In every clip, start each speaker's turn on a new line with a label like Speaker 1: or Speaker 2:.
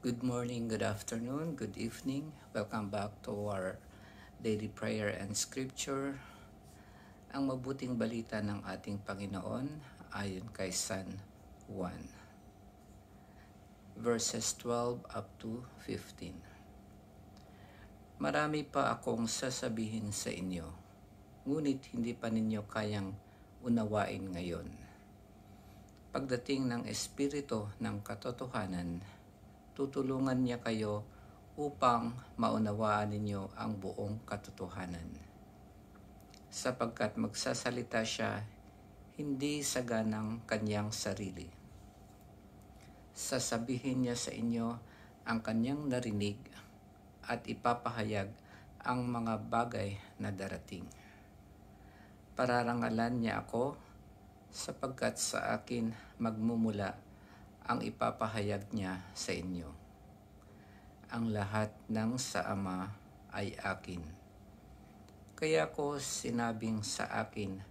Speaker 1: Good morning, good afternoon, good evening. Welcome back to our daily prayer and scripture. Ang mabuting balita ng ating Panginoon ayon kay San Juan. Verses 12 up to 15. Marami pa akong sasabihin sa inyo, ngunit hindi pa ninyo kayang unawain ngayon. Pagdating ng Espiritu ng Katotohanan, tutulungan niya kayo upang maunawaan ninyo ang buong katotohanan. Sapagkat magsasalita siya hindi sa ganang kanyang sarili. Sasabihin niya sa inyo ang kanyang narinig at ipapahayag ang mga bagay na darating. Pararangalan niya ako sapagkat sa akin magmumula ang ipapahayag niya sa inyo. Ang lahat ng sa Ama ay akin. Kaya ko sinabing sa akin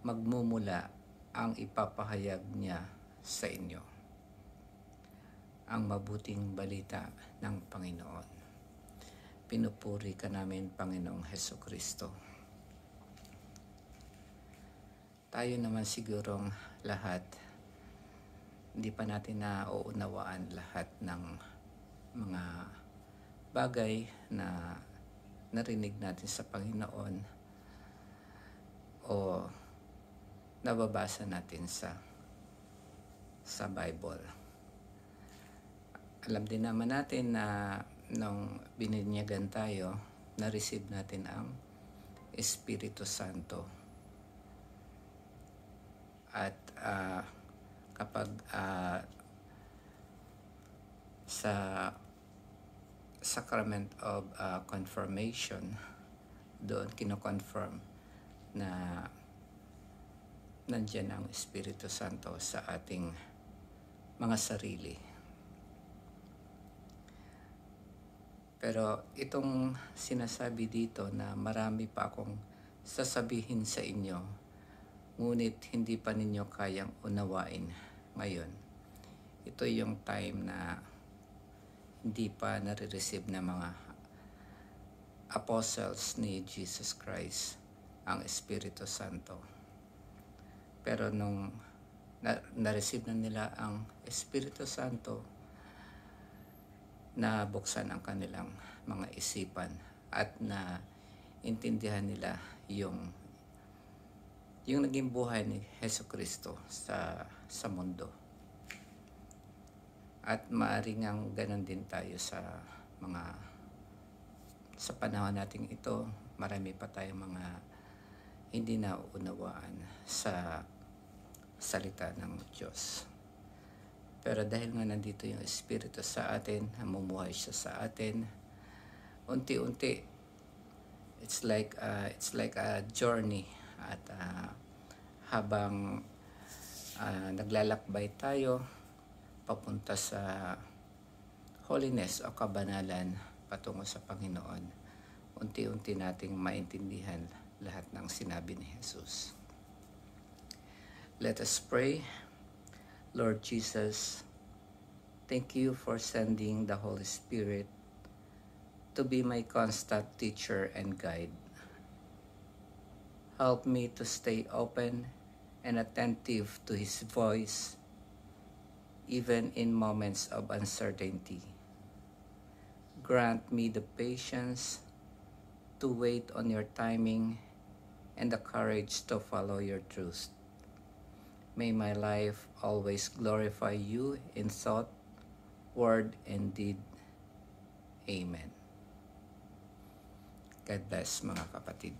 Speaker 1: magmumula ang ipapahayag niya sa inyo. Ang mabuting balita ng Panginoon. Pinupuri ka namin, Panginoong Hesukristo. Tayo naman sigurong lahat, hindi pa natin nauunawaan lahat ng mga bagay na narinig natin sa Panginoon o nababasa natin sa Bible. Alam din naman natin na nung bininyagan tayo, na-receive natin ang Espiritu Santo. At kapag sa Sacrament of Confirmation, doon kino-confirm na nandiyan ang Espiritu Santo sa ating mga sarili. Pero itong sinasabi dito na marami pa akong sasabihin sa inyo, ngunit hindi pa ninyo kayang unawain ngayon. Ito yung time na hindi pa nare-receive ng mga apostles ni Jesus Christ ang Espiritu Santo. Pero nung na-receive na nila ang Espiritu Santo, nabuksan ang kanilang mga isipan at na intindihan nila yung naging buhay ni Hesukristo sa mundo. At maaaring ang ganun din tayo sa panahon nating ito, marami pa tayong mga hindi naunawaan sa salita ng Diyos. Pero dahil nga nandito yung Espiritu sa atin, namumuhay siya sa atin, unti-unti, it's like a journey. At habang naglalakbay tayo papunta sa holiness o kabanalan patungo sa Panginoon, unti-unti nating maintindihan lahat ng sinabi ni Jesus. Let us pray. Lord Jesus, thank you for sending the Holy Spirit to be my constant teacher and guide. Help me to stay open and attentive to His voice, even in moments of uncertainty. Grant me the patience to wait on your timing and the courage to follow your truth. May my life always glorify you in thought, word, and deed. Amen. God bless mga kapatid.